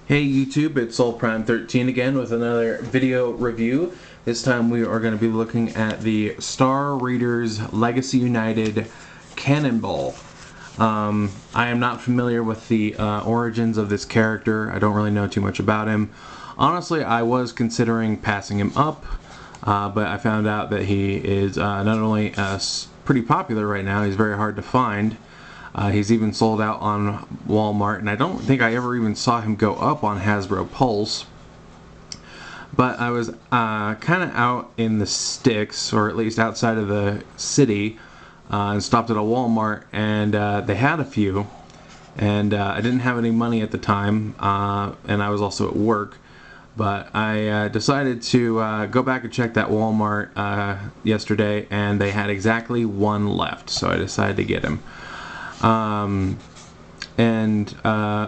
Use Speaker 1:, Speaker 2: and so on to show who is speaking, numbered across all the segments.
Speaker 1: Hey YouTube, it's SoulPrime13 again with another video review. This time we are going to be looking at the Star Raiders Legacy United Cannonball. I am not familiar with the origins of this character. I don't really know too much about him. Honestly, I was considering passing him up, but I found out that he is not only pretty popular right now, he's very hard to find. He's even sold out on Walmart, and I don't think I ever even saw him go up on Hasbro Pulse. But I was kind of out in the sticks, or at least outside of the city, and stopped at a Walmart, and they had a few. And I didn't have any money at the time, and I was also at work. But I decided to go back and check that Walmart yesterday, and they had exactly one left, so I decided to get him.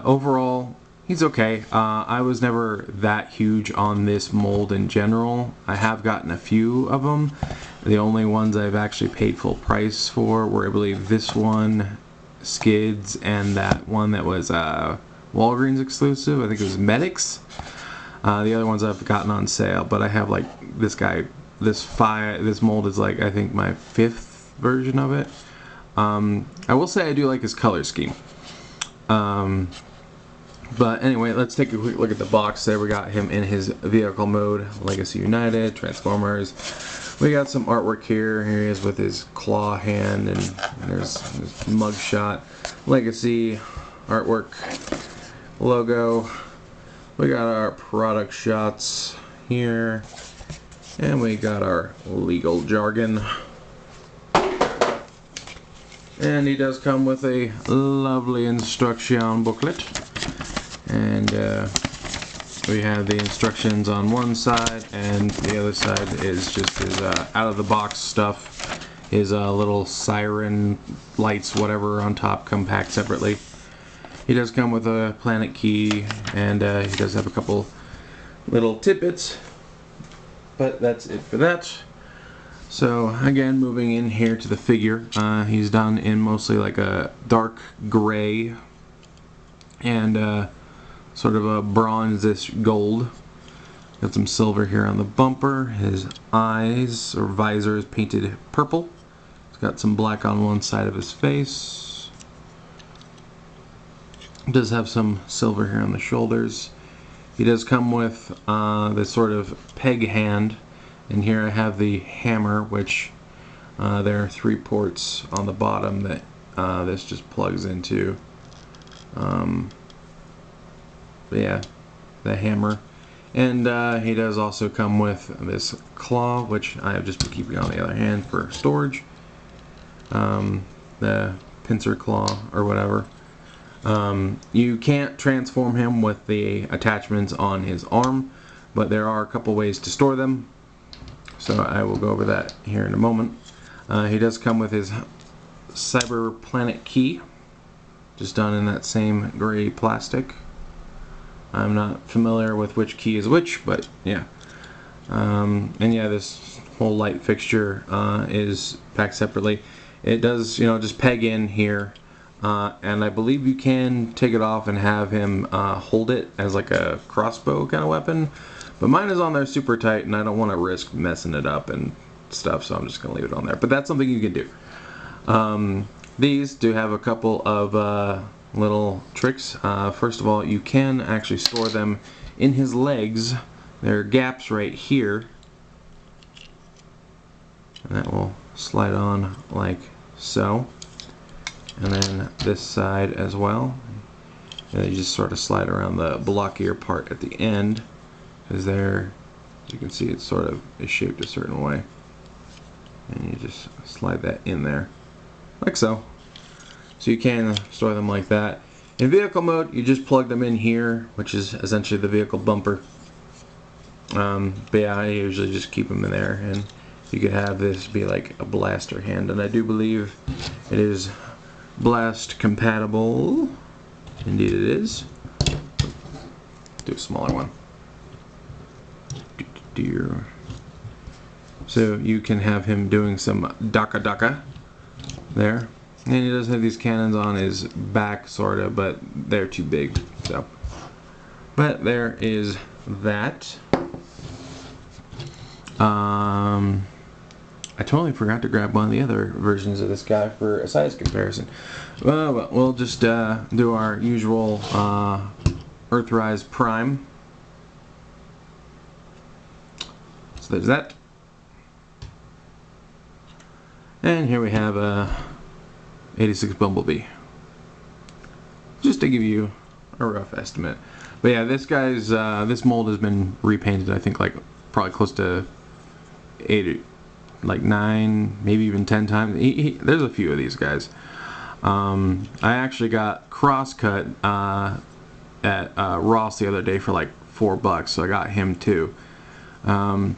Speaker 1: Overall, he's okay. I was never that huge on this mold in general. I have gotten a few of them. The only ones I've actually paid full price for were, I believe, this one, Skids, and that one that was Walgreens exclusive. I think it was Medics. The other ones I've gotten on sale, but I have like this guy. This mold is like, I think, my 5th version of it. I will say I do like his color scheme. But anyway, let's take a quick look at the box. There we got him in his vehicle mode, Legacy United, Transformers. We got some artwork here. Here he is with his claw hand, and there's his mugshot, Legacy artwork, logo. We got our product shots here, and we got our legal jargon. And he does come with a lovely instruction booklet, and we have the instructions on one side, and the other side is just his out-of-the-box stuff. His little siren lights, whatever, on top come packed separately. He does come with a planet key, and he does have a couple little tidbits, but that's it for that. So again, moving in here to the figure, he's done in mostly like a dark gray and sort of a bronze-ish gold. Got some silver here on the bumper. His eyes or visor is painted purple. He's got some black on one side of his face. He does have some silver here on the shoulders. He does come with this sort of peg hand. And here I have the hammer, which there are 3 ports on the bottom that this just plugs into. Yeah, the hammer. And he does also come with this claw, which I have just been keeping on the other hand for storage. The pincer claw or whatever. You can't transform him with the attachments on his arm, but there are a couple ways to store them. So I will go over that here in a moment. He does come with his Cyber Planet key, just done in that same gray plastic. I'm not familiar with which key is which, but yeah. And yeah, this whole light fixture is packed separately. It does, just peg in here, and I believe you can take it off and have him hold it as like a crossbow kind of weapon. But mine is on there super tight, and I don't want to risk messing it up and stuff, so I'm just going to leave it on there. But that's something you can do. These do have a couple of little tricks. First of all, you can actually store them in his legs. There are gaps right here. And that will slide on like so. And then this side as well. And they just sort of slide around the blockier part at the end. Because there, as you can see, it sort of is shaped a certain way. And you just slide that in there, like so. So you can store them like that. In vehicle mode, you just plug them in here, which is essentially the vehicle bumper. But yeah, I usually just keep them in there. And you could have this be like a blaster hand. And I do believe it is blast compatible. Indeed it is. Do a smaller one. So you can have him doing some daka there. And he does have these cannons on his back, sorta, but they're too big. So But there is that. I totally forgot to grab one of the other versions of this guy for a size comparison. Well, we'll just do our usual Earthrise Prime. So there's that. And here we have a 86 Bumblebee. Just to give you a rough estimate. But yeah, this guy's this mold has been repainted, I think, like probably close to 8, like 9, maybe even 10 times. There's a few of these guys. I actually got crosscut at Ross the other day for like $4, so I got him too. But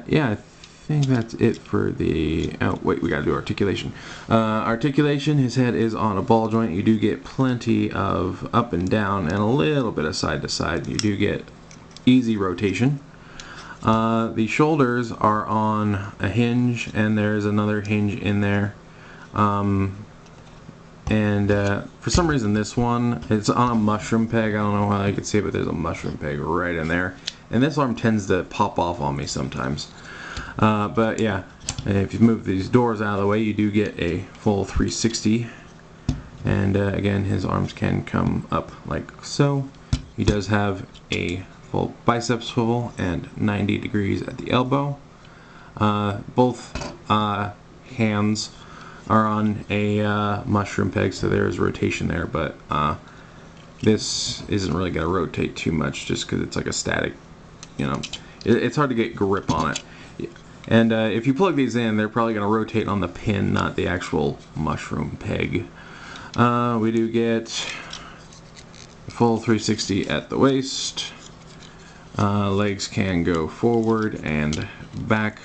Speaker 1: yeah, I think that's it for the. Oh wait, we gotta do articulation. Articulation. His head is on a ball joint. You do get plenty of up and down and a little bit of side to side. You do get easy rotation. The shoulders are on a hinge, and there's another hinge in there. For some reason this one, it's on a mushroom peg. I don't know how you can see it, but there's a mushroom peg right in there. And this arm tends to pop off on me sometimes. But yeah, if you move these doors out of the way, you do get a full 360. And again, his arms can come up like so. He does have a full bicep swivel and 90 degrees at the elbow. Both hands are on a mushroom peg, so there's rotation there, but this isn't really going to rotate too much just because it's like a static, you know, it's hard to get grip on it. And if you plug these in, they're probably going to rotate on the pin, not the actual mushroom peg. We do get a full 360 at the waist. Legs can go forward and back.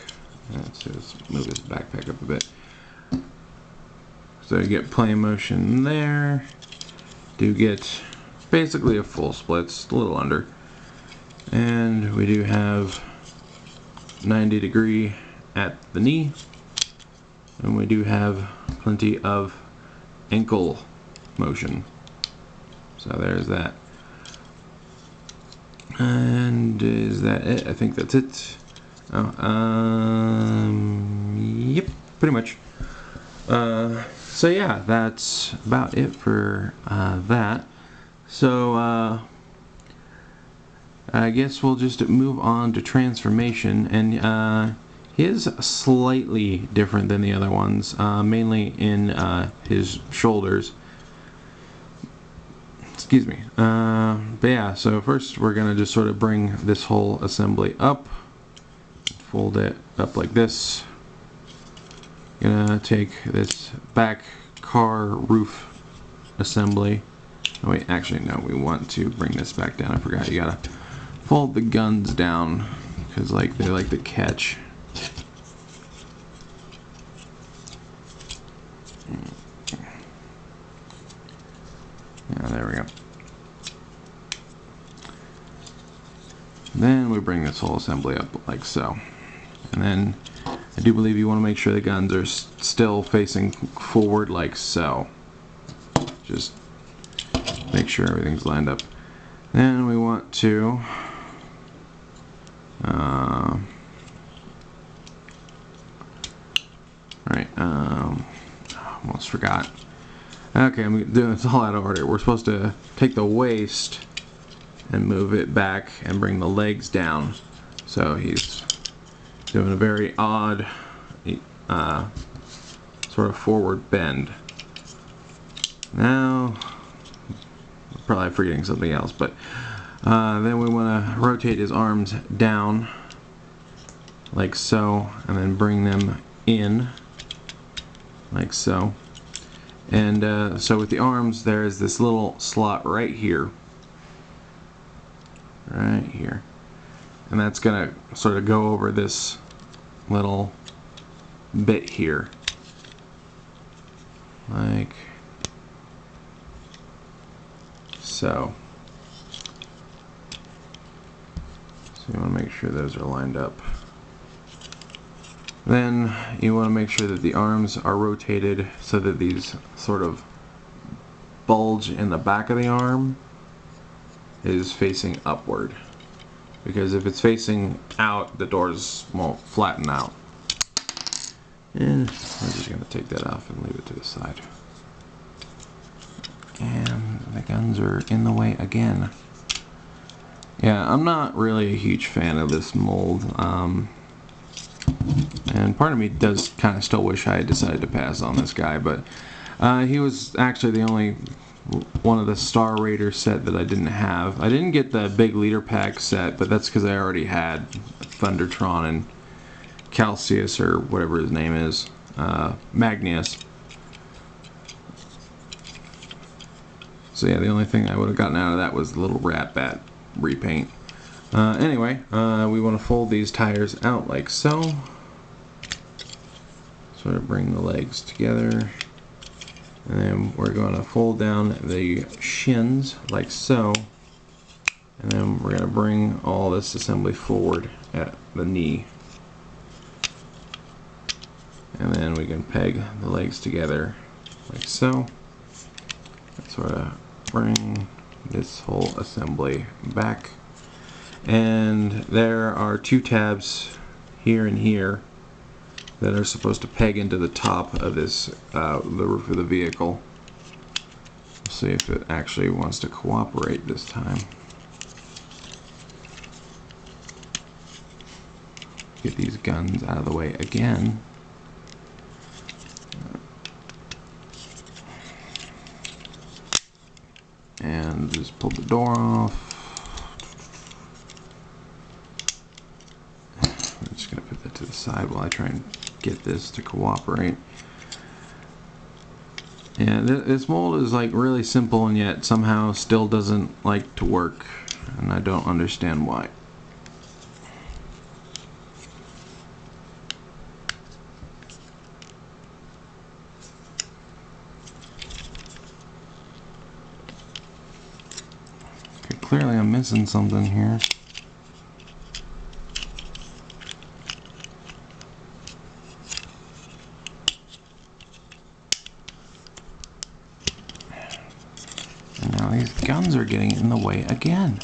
Speaker 1: Let's move this backpack up a bit. So you get plane motion there. Do get basically a full split, it's a little under. And we do have 90 degree at the knee. And we do have plenty of ankle motion. So there's that. And is that it? I think that's it. Yep, pretty much. So yeah, that's about it for that. So I guess we'll just move on to transformation, and he is slightly different than the other ones, mainly in his shoulders. Excuse me. But yeah, so first we're gonna just sort of bring this whole assembly up, fold it up like this. Gonna take this back car roof assembly. Oh wait, actually no, we want to bring this back down. I forgot, you gotta fold the guns down because like they like to catch. Yeah, there we go. Then we bring this whole assembly up like so. And then I do believe you want to make sure the guns are still facing forward like so. Just make sure everything's lined up. Then we want to almost forgot. Okay, I'm doing this all out of order. We're supposed to take the waist and move it back and bring the legs down. So he's doing a very odd sort of forward bend. Now, we're probably forgetting something else, but then we want to rotate his arms down like so, and then bring them in like so. And so with the arms, there is this little slot right here, and that's gonna sort of go over this little bit here, like so. So you want to make sure those are lined up. Then you want to make sure that the arms are rotated so that these sort of bulge in the back of the arm is facing upward. Because if it's facing out, the doors won't flatten out. And we're just going to take that off and leave it to the side. And the guns are in the way again. Yeah, I'm not really a huge fan of this mold. And part of me does kind of still wish I had decided to pass on this guy, but he was actually the only one of the Star Raider set that I didn't have. I didn't get the big leader pack set, but that's because I already had Thundertron and Calcius, or whatever his name is, Magnius. So yeah, the only thing I would have gotten out of that was the little Rat Bat repaint. Anyway, we want to fold these tires out like so. Sort of bring the legs together. And then we're going to fold down the shins like so. And then we're going to bring all this assembly forward at the knee. And then we can peg the legs together like so. And sort of bring this whole assembly back. And there are two tabs here and here that are supposed to peg into the top of this, the roof of the vehicle. We'll see if it actually wants to cooperate this time. Get these guns out of the way again. And just pull the door off. I'm just going to put that to the side while I try and get this to cooperate. Yeah, this mold is like really simple and yet somehow still doesn't like to work, and I don't understand why. Okay, clearly I'm missing something here. These guns are getting in the way again.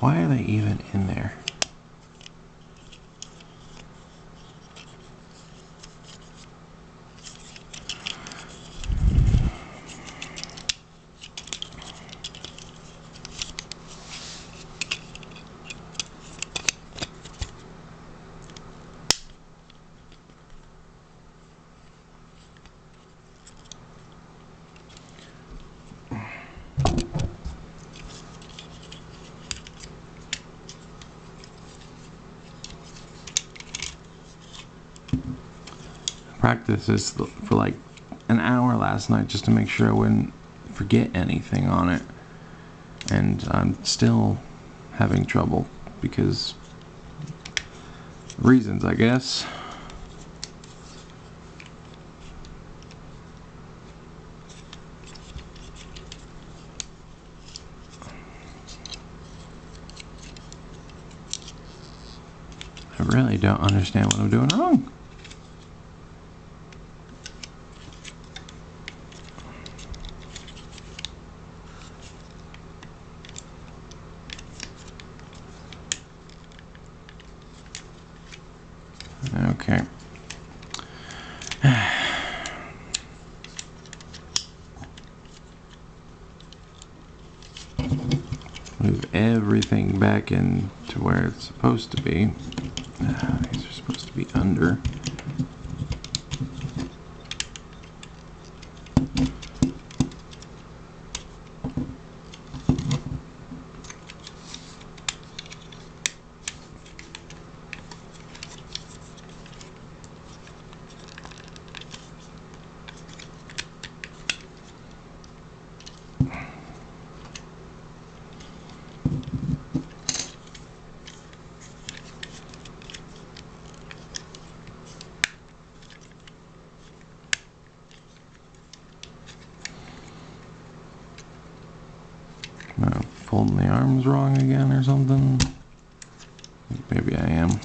Speaker 1: Why are they even in there? Practice this for like an hour last night just to make sure I wouldn't forget anything on it, and I'm still having trouble because reasons, I guess. I really don't understand what I'm doing wrong. Okay. Move everything back into where it's supposed to be. These are supposed to be under. Folding the arms wrong again or something. Maybe I am.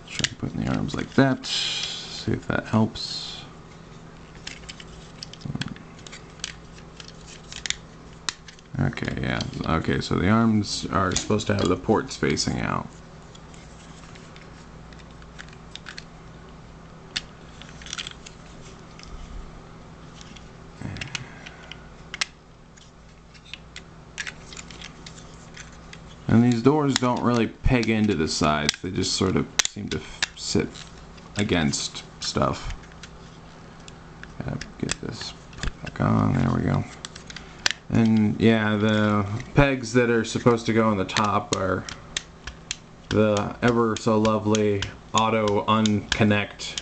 Speaker 1: Try putting the arms that. See if that helps. Okay, yeah. Okay, so the arms are supposed to have the ports facing out. And these doors don't really peg into the sides. They just sort of seem to sit against stuff. Get this put back on. There we go. And yeah, the pegs that are supposed to go on the top are the ever so lovely auto unconnect.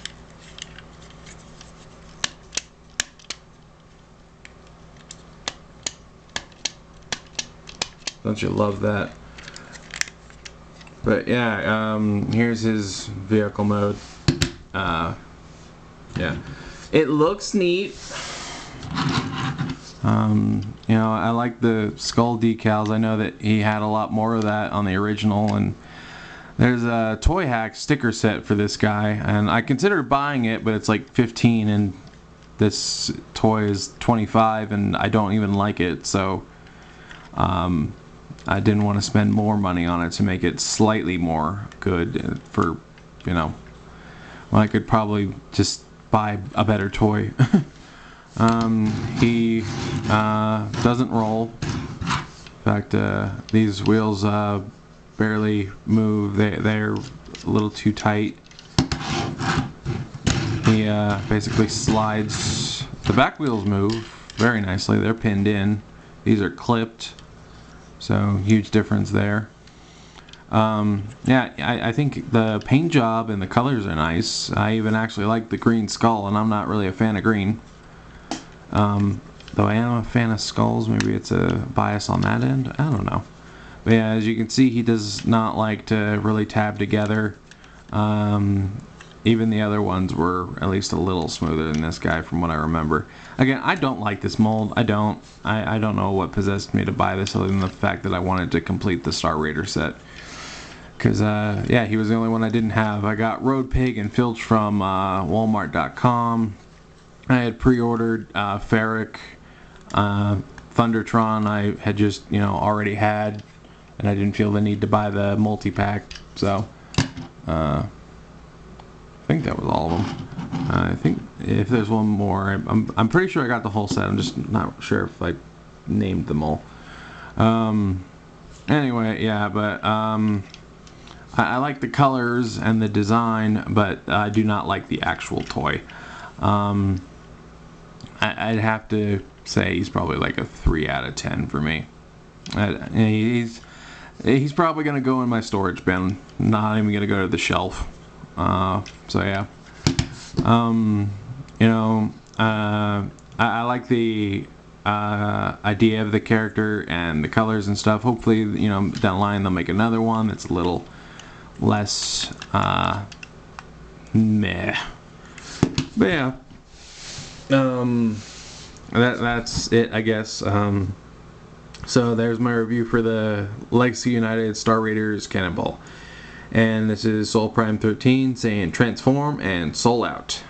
Speaker 1: Don't you love that? But yeah, here's his vehicle mode. Yeah, it looks neat. You know, I like the skull decals. I know that he had a lot more of that on the original, and there's a Toy Hack sticker set for this guy, and I considered buying it, but it's like 15, and this toy is 25, and I don't even like it, so I didn't want to spend more money on it to make it slightly more good for, you know, well, I could probably just buy a better toy. He doesn't roll. In fact, these wheels barely move. They're a little too tight. He basically slides. The back wheels move very nicely. They're pinned in. These are clipped. So huge difference there. Yeah, I think the paint job and the colors are nice. I even actually like the green skull, and I'm not really a fan of green. Though I am a fan of skulls. Maybe it's a bias on that end. I don't know. But yeah, as you can see, he does not like to really tab together. Even the other ones were at least a little smoother than this guy from what I remember. Again, I don't like this mold. I don't know what possessed me to buy this other than the fact that I wanted to complete the Star Raider set. Because, yeah, he was the only one I didn't have. I got Road Pig and Filch from Walmart.com. I had pre-ordered Ferric, Thundertron I had just, you know, already had. And I didn't feel the need to buy the multi-pack. So, I think that was all of them. I think if there's one more, I'm pretty sure I got the whole set. I'm just not sure if I named them all. Anyway, yeah, but I like the colors and the design, but I do not like the actual toy. I'd have to say he's probably like a 3 out of 10 for me. He's probably gonna go in my storage bin. Not even gonna go to the shelf. So yeah, you know, I like the idea of the character and the colors and stuff. Hopefully, you know, down the line they'll make another one that's a little less meh. But yeah, that's it, I guess. So there's my review for the Legacy United Star Raiders Cannonball. And this is Soul Prime 13 saying transform and soul out.